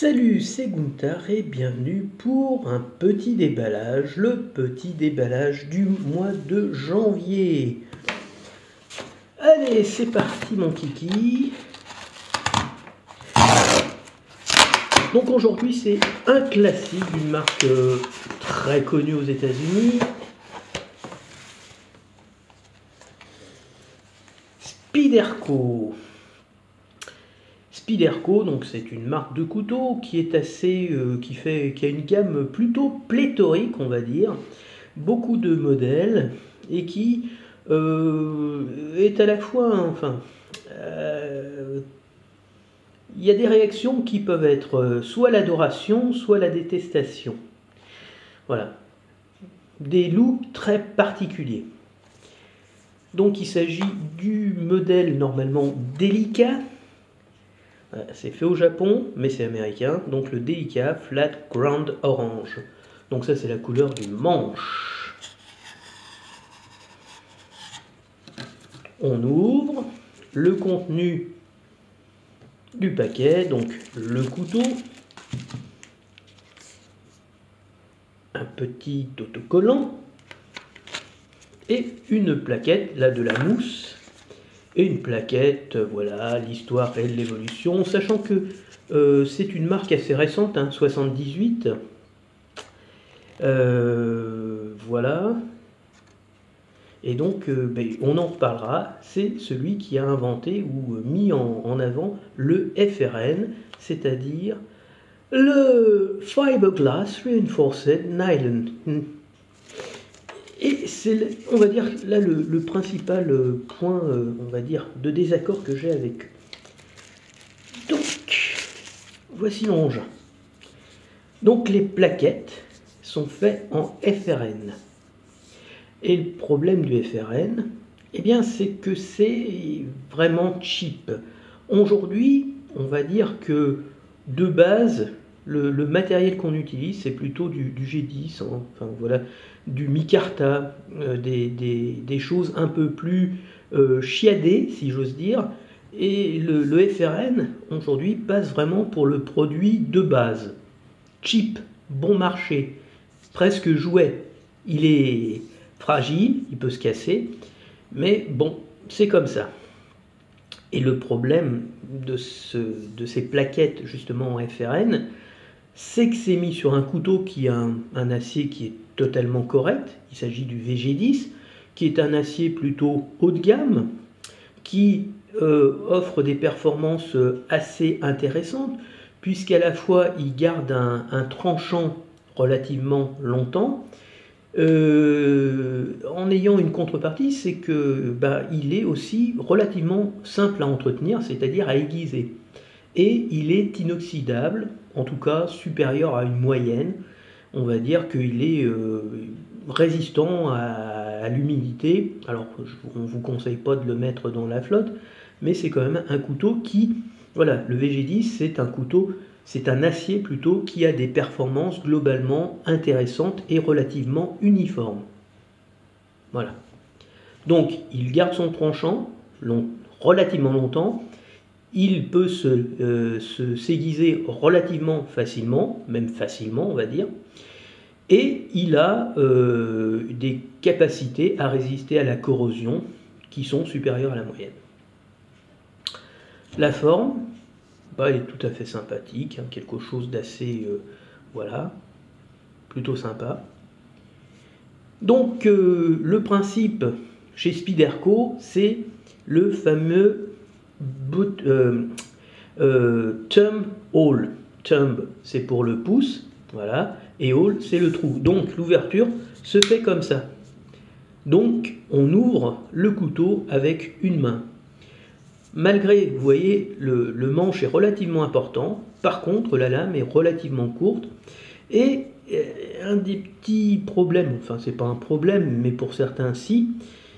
Salut, c'est Gunther et bienvenue pour un petit déballage, le petit déballage du mois de janvier. Allez, c'est parti mon kiki. Donc aujourd'hui c'est un classique d'une marque très connue aux États-Unis. Spyderco. Spyderco, donc c'est une marque de couteaux qui est assez, qui a une gamme plutôt pléthorique, on va dire, beaucoup de modèles et qui est à la fois, il y a des réactions qui peuvent être soit l'adoration, soit la détestation. Voilà, des looks très particuliers. Donc il s'agit du modèle normalement délicat. C'est fait au Japon, mais c'est américain, donc le Delica Flat Ground Orange. Donc ça c'est la couleur du manche. On ouvre le contenu du paquet, donc le couteau, un petit autocollant et une plaquette, là de la mousse. Et une plaquette, voilà, l'histoire et l'évolution, sachant que c'est une marque assez récente, 78. Voilà. Et donc, on en reparlera. C'est celui qui a inventé ou mis en avant le FRN, c'est-à-dire le Fiberglass Reinforced Nylon. Et c'est, on va dire, là le principal point, on va dire, de désaccord que j'ai avec eux. Donc, voici l'engin. Donc, les plaquettes sont faites en FRN. Et le problème du FRN, eh bien, c'est que c'est vraiment cheap. Aujourd'hui, on va dire que, de base, le matériel qu'on utilise, c'est plutôt du G10, enfin voilà, du micarta, des choses un peu plus chiadées, si j'ose dire. Et le FRN, aujourd'hui, passe vraiment pour le produit de base. Cheap, bon marché, presque jouet. Il est fragile, il peut se casser, mais bon, c'est comme ça. Et le problème de ces plaquettes, justement en FRN, c'est que c'est mis sur un couteau qui a un acier qui est totalement correct. Il s'agit du VG10, qui est un acier plutôt haut de gamme, qui offre des performances assez intéressantes, puisqu'à la fois il garde un tranchant relativement longtemps, en ayant une contrepartie, c'est que il est aussi relativement simple à entretenir, c'est-à-dire à aiguiser. Et il est inoxydable, en tout cas supérieur à une moyenne. On va dire qu'il est résistant à l'humidité. Alors on ne vous conseille pas de le mettre dans la flotte, mais c'est quand même un couteau qui, voilà, le VG10 c'est un couteau, c'est un acier plutôt qui a des performances globalement intéressantes et relativement uniformes. Voilà. Donc il garde son tranchant relativement longtemps. Il peut s'aiguiser relativement facilement, même facilement on va dire, et il a des capacités à résister à la corrosion qui sont supérieures à la moyenne. La forme, elle est tout à fait sympathique, quelque chose d'assez, voilà, plutôt sympa. Donc le principe chez Spyderco, c'est le fameux thumb hole. Thumb, c'est pour le pouce, voilà, et hole, c'est le trou. Donc l'ouverture se fait comme ça. Donc on ouvre le couteau avec une main. Malgré, vous voyez, le manche est relativement important. Par contre, la lame est relativement courte. Et un des petits problèmes, enfin c'est pas un problème, mais pour certains si,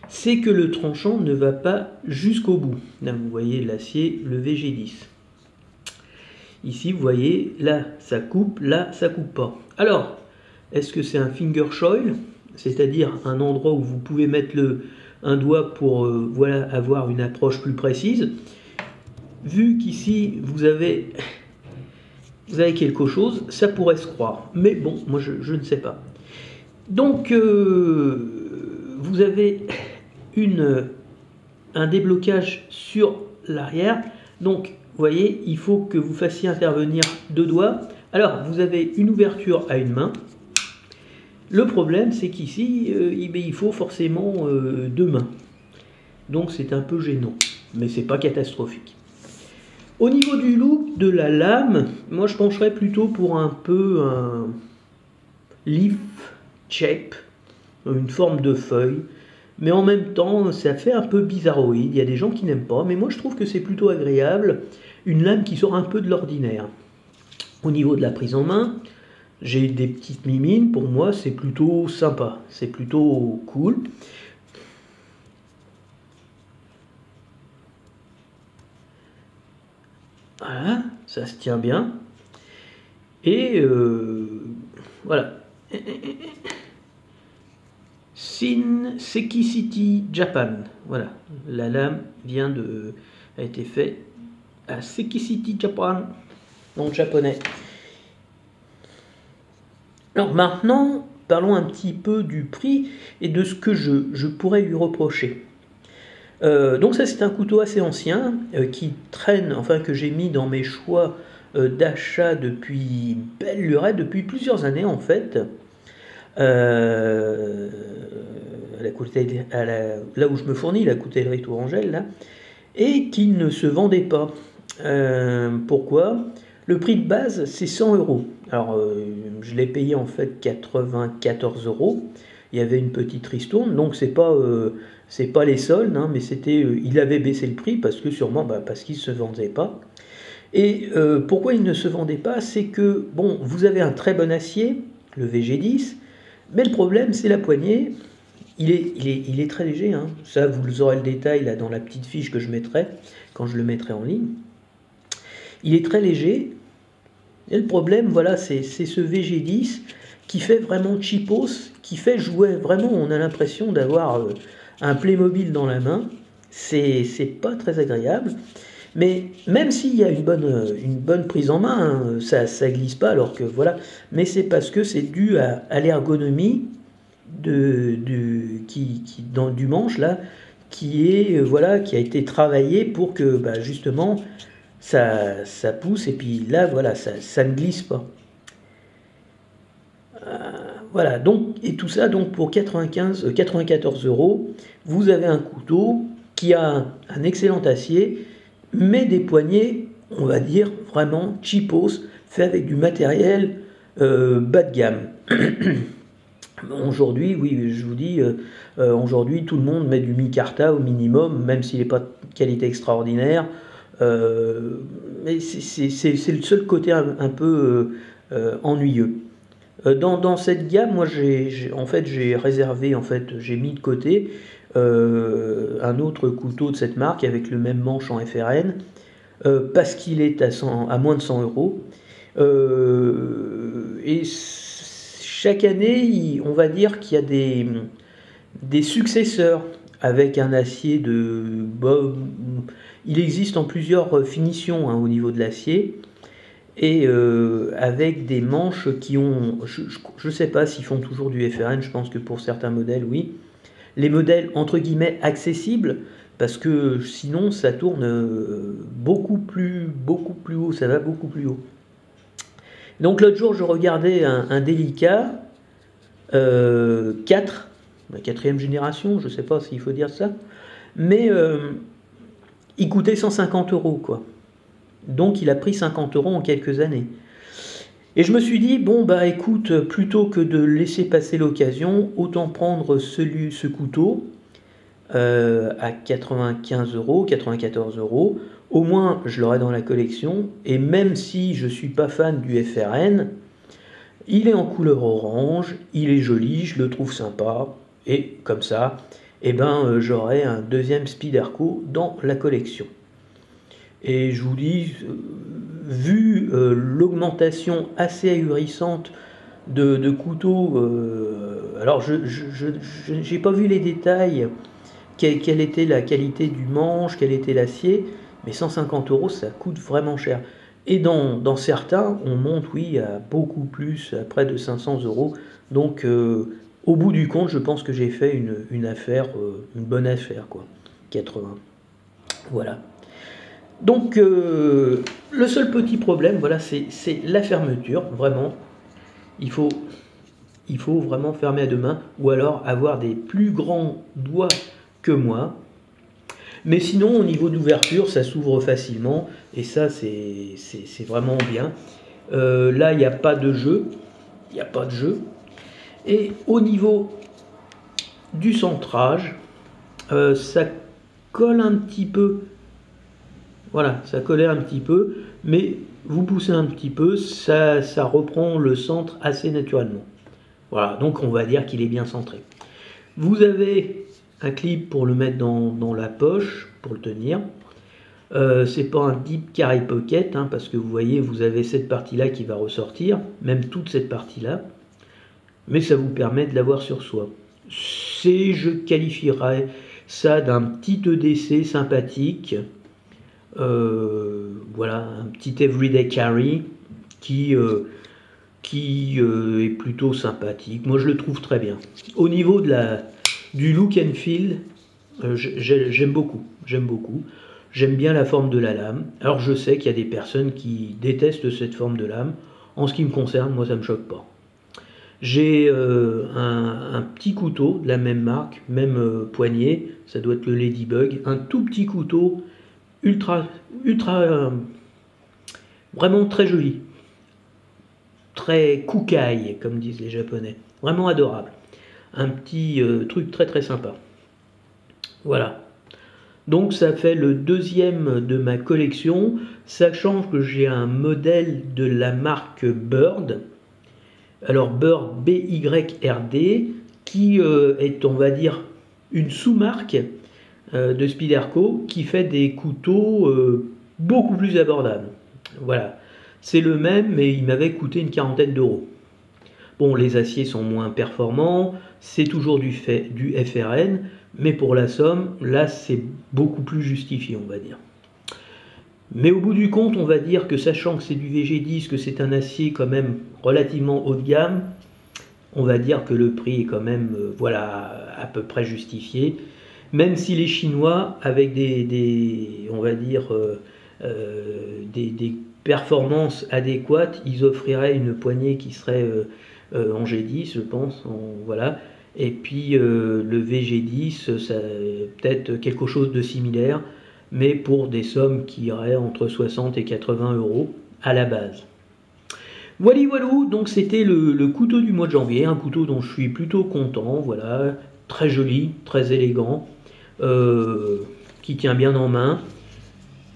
c'est que le tranchant ne va pas jusqu'au bout. Là, vous voyez l'acier, le VG10. Ici, vous voyez, là, ça coupe pas. Alors, est-ce que c'est un finger choil, c'est-à-dire un endroit où vous pouvez mettre un doigt pour voilà, avoir une approche plus précise? Vu qu'ici, vous avez vous avez quelque chose, ça pourrait se croire. Mais bon, moi je ne sais pas. Donc, vous avez un déblocage sur l'arrière. Donc, vous voyez, il faut que vous fassiez intervenir 2 doigts. Alors, vous avez une ouverture à une main. Le problème, c'est qu'ici, il faut forcément 2 mains. Donc, c'est un peu gênant, mais c'est pas catastrophique. Au niveau du look de la lame, moi je pencherais plutôt pour un leaf shape, une forme de feuille, mais en même temps ça fait un peu bizarroïde. Il y a des gens qui n'aiment pas, mais moi je trouve que c'est plutôt agréable, une lame qui sort un peu de l'ordinaire. Au niveau de la prise en main, j'ai des petites mimines, pour moi c'est plutôt sympa, c'est plutôt cool. Voilà, ça se tient bien. Et voilà. Sekisiti Japan. Voilà, la lame a été faite à Sekisiti Japan, en japonais. Alors maintenant, parlons un petit peu du prix et de ce que je pourrais lui reprocher. Donc ça c'est un couteau assez ancien qui traîne, enfin que j'ai mis dans mes choix d'achat depuis belle lurette, depuis plusieurs années en fait. Là où je me fournis, la coutellerie Tourangelle, là, et qui ne se vendait pas. Pourquoi ? Le prix de base c'est 100 €. Alors je l'ai payé en fait 94 €. Il y avait une petite ristourne, donc c'est pas les soldes, hein, mais il avait baissé le prix parce que sûrement parce qu'il ne se vendait pas. Et pourquoi il ne se vendait pas ? C'est que bon, vous avez un très bon acier, le VG10, mais le problème c'est la poignée. Il est très léger, hein. Ça vous aurez le détail là dans la petite fiche que je mettrai quand je le mettrai en ligne. Il est très léger. Et le problème, voilà, c'est ce VG10 qui fait vraiment cheapos, qui fait jouer vraiment, on a l'impression d'avoir un Playmobil dans la main. C'est pas très agréable. Mais même s'il y a une bonne prise en main, hein, ça glisse pas, alors que voilà. Mais c'est parce que c'est dû à l'ergonomie du manche là, qui a été travaillé pour que justement ça pousse, et puis là voilà, ça ne glisse pas. Voilà, donc, et tout ça donc pour 94 €, vous avez un couteau qui a un excellent acier, mais des poignées, on va dire vraiment cheapos, fait avec du matériel bas de gamme. Aujourd'hui, oui, je vous dis, aujourd'hui tout le monde met du micarta au minimum, même s'il n'est pas de qualité extraordinaire. Mais c'est le seul côté un peu ennuyeux. Dans cette gamme, moi j'ai réservé, j'ai mis de côté un autre couteau de cette marque avec le même manche en FRN, parce qu'il est à moins de 100 €. Et chaque année, on va dire qu'il y a des successeurs avec un acier il existe en plusieurs finitions, hein, au niveau de l'acier, et avec des manches qui ont, je ne sais pas s'ils font toujours du FRN, je pense que pour certains modèles oui, les modèles entre guillemets accessibles, parce que sinon ça tourne beaucoup plus haut, ça va beaucoup plus haut. Donc l'autre jour je regardais un Delica 4, la 4e génération, je ne sais pas s'il faut dire ça, mais il coûtait 150 € quoi. Donc il a pris 50 € en quelques années. Et je me suis dit, bon écoute, plutôt que de laisser passer l'occasion, autant prendre ce couteau à 95 €, 94 €. Au moins je l'aurai dans la collection, et même si je ne suis pas fan du FRN, il est en couleur orange, il est joli, je le trouve sympa, et comme ça, j'aurai un deuxième Spyderco dans la collection. Et je vous dis, vu l'augmentation assez ahurissante de couteaux, alors je n'ai pas vu les détails, quelle était la qualité du manche, quel était l'acier, mais 150 € ça coûte vraiment cher. Et dans certains, on monte, oui, à beaucoup plus, à près de 500 euros. Donc, au bout du compte, je pense que j'ai fait une affaire, une bonne affaire, quoi. 80. Voilà. Donc, le seul petit problème, voilà, c'est la fermeture. Vraiment, il faut vraiment fermer à deux mains, ou alors avoir des plus grands doigts que moi. Mais sinon, au niveau d'ouverture, ça s'ouvre facilement, et ça, c'est vraiment bien. Là, il n'y a pas de jeu. Il n'y a pas de jeu. Et au niveau du centrage, ça colle un petit peu. Voilà, ça collait un petit peu, mais vous poussez un petit peu, ça reprend le centre assez naturellement. Voilà, donc on va dire qu'il est bien centré. Vous avez un clip pour le mettre dans la poche, pour le tenir. C'est pas un deep carry pocket, hein, parce que vous voyez, vous avez cette partie-là qui va ressortir, même toute cette partie-là, mais ça vous permet de l'avoir sur soi. Je qualifierais ça d'un petit EDC sympathique. Voilà, un petit everyday carry qui est plutôt sympathique. Moi, je le trouve très bien. Au niveau du look and feel, j'aime beaucoup. J'aime bien la forme de la lame. Alors, je sais qu'il y a des personnes qui détestent cette forme de lame. En ce qui me concerne, moi, ça ne me choque pas. J'ai un petit couteau de la même marque, même poignée. Ça doit être le Ladybug. Un tout petit couteau ultra, vraiment très joli, très kukai comme disent les Japonais, vraiment adorable, un petit truc très très sympa. Voilà, donc ça fait le deuxième de ma collection, sachant que j'ai un modèle de la marque Bird. Alors Bird BYRD qui est, on va dire, une sous-marque de Spyderco qui fait des couteaux beaucoup plus abordables. Voilà, c'est le même, mais il m'avait coûté une quarantaine d'euros. Bon, les aciers sont moins performants, c'est toujours du FRN, mais pour la somme, là, c'est beaucoup plus justifié, on va dire. Mais au bout du compte, on va dire que sachant que c'est du VG10, que c'est un acier quand même relativement haut de gamme, on va dire que le prix est quand même, voilà, à peu près justifié. Même si les Chinois, avec des performances adéquates, ils offriraient une poignée qui serait en G10, je pense, voilà. Et puis le VG10, ça peut-être quelque chose de similaire, mais pour des sommes qui iraient entre 60 et 80 euros à la base. Voilà, donc c'était le couteau du mois de janvier, un couteau dont je suis plutôt content, voilà, très joli, très élégant. Qui tient bien en main,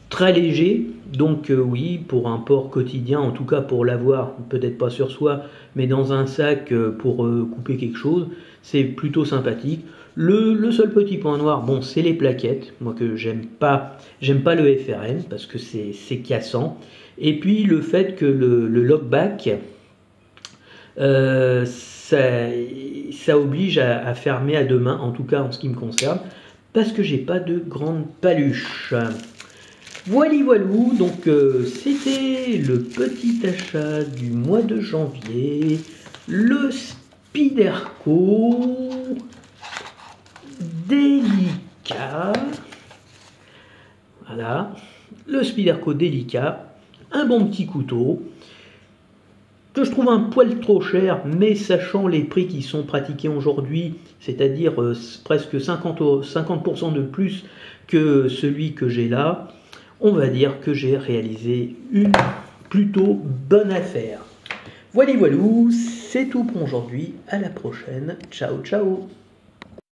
très léger, donc oui, pour un port quotidien, en tout cas pour l'avoir, peut-être pas sur soi, mais dans un sac pour couper quelque chose, c'est plutôt sympathique. Le seul petit point noir, bon, c'est les plaquettes, moi que j'aime pas le FRN, parce que c'est cassant, et puis le fait que le lockback, ça oblige à fermer à deux mains, en tout cas en ce qui me concerne, parce que j'ai pas de grande paluche. Voilà, donc c'était le petit achat du mois de janvier, le Spyderco Delica. Voilà, le Spyderco Delica, un bon petit couteau que je trouve un poil trop cher, mais sachant les prix qui sont pratiqués aujourd'hui, c'est-à-dire presque 50% de plus que celui que j'ai là, on va dire que j'ai réalisé une plutôt bonne affaire. Voilà, c'est tout pour aujourd'hui. À la prochaine. Ciao, ciao.